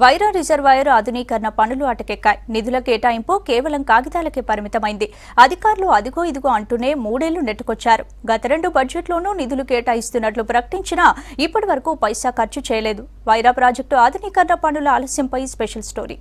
Wyra reservoir ఆధునీకరణ పనులు అటకెక్కాయి. నిధుల కేటాయింపు కేవలం కాగితాలకే పరిమితమైంది. అధికారులు అదిగో ఇదిగో అంటూనే 3 ఏళ్లు నెట్టుకొచ్చారు. గత 2 బడ్జెట్లోనూ నిధులు కేటాయిస్తున్నట్లు ప్రకటించినా ఇప్పటి వరకు పైసా ఖర్చు చేయలేదు. వైరా ప్రాజెక్టు ఆధునీకరణ పనుల ఆలస్యంపై స్పెషల్ స్టోరీ.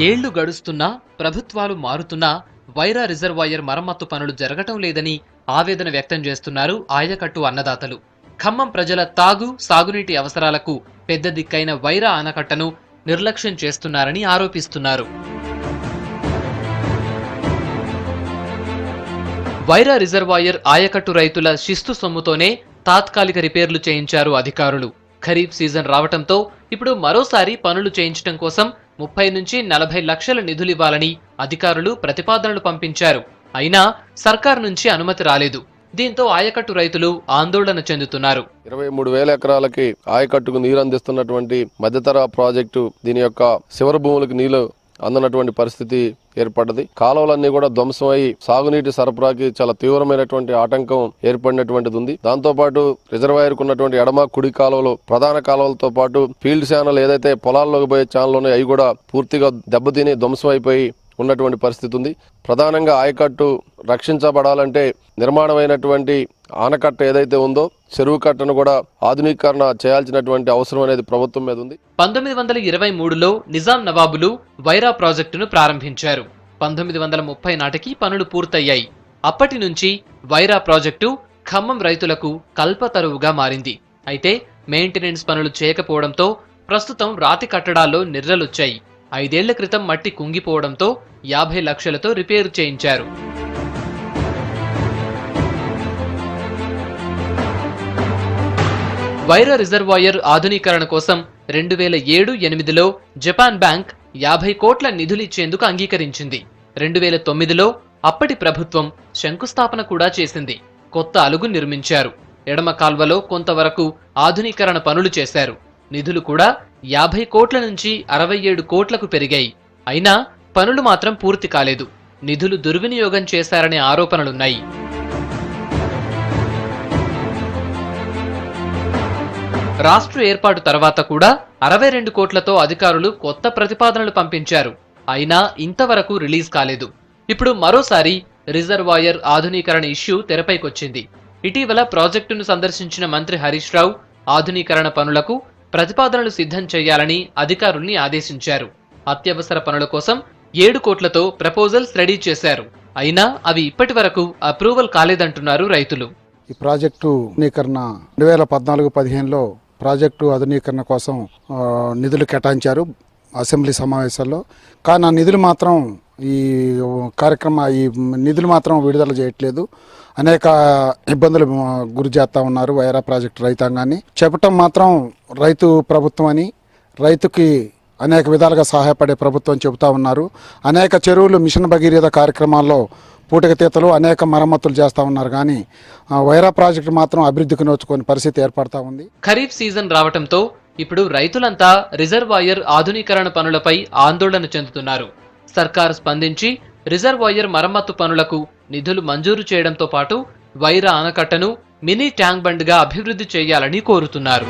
ఏళ్లు గడుస్తున్నా ప్రభుత్వాలు మారుతున్నా వైరా రిజర్వాయర్ మరమ్మత్తు పనులు జరగటం లేదని ఆవేదన వ్యక్తం చేస్తున్నారు ఆయకట్టు అన్నదాతలు. ఖమ్మం ప్రజల తాగు, సాగునీటి అవసరాలకు పెద్ద దిక్కైన వైరా ఆనకట్టను నిర్లక్ష్యం చేస్తున్నారని ఆరోపిస్తున్నారు. వైరా రిజర్వాయర్ ఆయకట్టు రైతుల శిస్తు సొమ్ముతోనే తాత్కాలిక రిపేర్లు చేయించారు అధికారులు. ఖరీఫ్ సీజన్ రావటంతో ఇప్పుడు మరోసారి పనులు చేయించడం కోసం 30 నుంచి 40 లక్షల నిధులివ్వాలని అధికారులు ప్రతిపాదనలు పంపించారు. అయినా సర్కార్ నుంచి అనుమతి రాలేదు. దీంతో ఆయకట్టు రైతులు ఆందోళన చెందుతున్నారు. 23,000 ఎకరాలకి ఆయకట్టుకు నీరు అందిస్తున్నటువంటి మధ్యతర ప్రాజెక్టు దీని యొక్క శివర భూములకు నీళ్లు అందనటువంటి పరిస్థితి ఏర్పడ్డది. కాలువలన్నీ కూడా ధ్వంసమై సాగునీటి సరఫరాకి చాలా తీవ్రమైనటువంటి ఆటంకం ఏర్పడినటువంటిది ఉంది. దాంతో పాటు రిజర్వాయర్ కు ఉన్నటువంటి ఎడమ కుడి కాలువలు, ప్రధాన కాలువలతో పాటు ఫీల్డ్ ఛానల్ ఏదైతే పొలాల్లోకి పోయే ఛానల్ ఉన్నాయో అవి కూడా పూర్తిగా దెబ్బతిని ధ్వంసమైపోయి ఉన్నటువంటి పరిస్థితి ఉంది. ప్రధానంగా ఆయకట్టు రక్షించబడాలంటే నిర్మాణమైనటువంటి ఆనకట్ట ఏదైతే ఉందో చెరువు కట్టను కూడా ఆధునీకరణ చేయాల్సినటువంటి అవసరం అనేది ప్రభుత్వం మీద ఉంది. 1923లో నిజాం నవాబులు వైరా ప్రాజెక్టును ప్రారంభించారు. 1930 నాటికి పనులు పూర్తయ్యాయి. అప్పటి నుంచి వైరా ప్రాజెక్టు ఖమ్మం రైతులకు కల్పతరువుగా మారింది. అయితే మెయింటెనెన్స్ పనులు చేయకపోవడంతో ప్రస్తుతం రాతి కట్టడాల్లో నిర్రలొచ్చాయి. 5 ఏళ్ల క్రితం మట్టి కుంగిపోవడంతో 50 లక్షలతో రిపేరు చేయించారు. వైరా రిజర్వాయర్ ఆధునీకరణ కోసం 2007-8లో జపాన్ బ్యాంక్ 50 కోట్ల నిధులిచ్చేందుకు అంగీకరించింది. 2009లో అప్పటి ప్రభుత్వం శంకుస్థాపన కూడా చేసింది. కొత్త అలుగు నిర్మించారు. ఎడమ కాల్వలో కొంతవరకు ఆధునీకరణ పనులు చేశారు. నిధులు కూడా 50 కోట్ల నుంచి 67 కోట్లకు పెరిగాయి. అయినా పనులు మాత్రం పూర్తి కాలేదు. నిధులు దుర్వినియోగం చేశారనే ఆరోపణలున్నాయి. రాష్ట్ర ఏర్పాటు తర్వాత కూడా 62 కోట్లతో అధికారులు కొత్త ప్రతిపాదనలు పంపించారు. అయినా ఇంతవరకు రిలీజ్ కాలేదు. ఇప్పుడు మరోసారి రిజర్వాయర్ ఆధునీకరణ ఇష్యూ తెరపైకొచ్చింది. ఇటీవల ప్రాజెక్టును సందర్శించిన మంత్రి హరీష్ రావు ఆధునీకరణ పనులకు ప్రతిపాదనలు సిద్ధం చేయాలని అధికారుల్ని ఆదేశించారు. అత్యవసర పనుల కోసం 7 కోట్లతో ప్రపోజల్స్ రెడీ చేశారు. అయినా అవి ఇప్పటి వరకు అప్రూవల్ కాలేదంటున్నారు రైతులు. ఈ ప్రాజెక్టు ఆధునీకరణ 2014-15లో ప్రాజెక్టు ఆధునీకరణ కోసం నిధులు కేటాయించారు అసెంబ్లీ సమావేశాల్లో. కానీ ఆ నిధులు మాత్రం ఈ నిధులు మాత్రం విడుదల చేయట్లేదు. అనేక ఇబ్బందులు గురి చేస్తూ ఉన్నారు వైరా ప్రాజెక్టు రైతాంగాన్ని. చెప్పటం మాత్రం రైతు ప్రభుత్వం అని, రైతుకి అనేక విధాలుగా సహాయపడే ప్రభుత్వం చెబుతూ ఉన్నారు. అనేక చెరువులు మిషన్ భగీరథ కార్యక్రమాల్లో పూటకతీతలు అనేక మరమ్మతులు చేస్తూ ఉన్నారు. కానీ వైరా ప్రాజెక్టు మాత్రం అభివృద్ధికి నోచుకునే పరిస్థితి ఏర్పడతా ఉంది. ఖరీఫ్ సీజన్ రావటంతో ఇప్పుడు రైతులంతా రిజర్వాయర్ ఆధునీకరణ పనులపై ఆందోళన చెందుతున్నారు. సర్కారు స్పందించి రిజర్వాయర్ మరమ్మత్తు పనులకు నిధులు మంజూరు చేయడంతో పాటు వైరా ఆనకట్టను మినీ ట్యాంక్ బండ్గా అభివృద్ధి చేయాలని కోరుతున్నారు.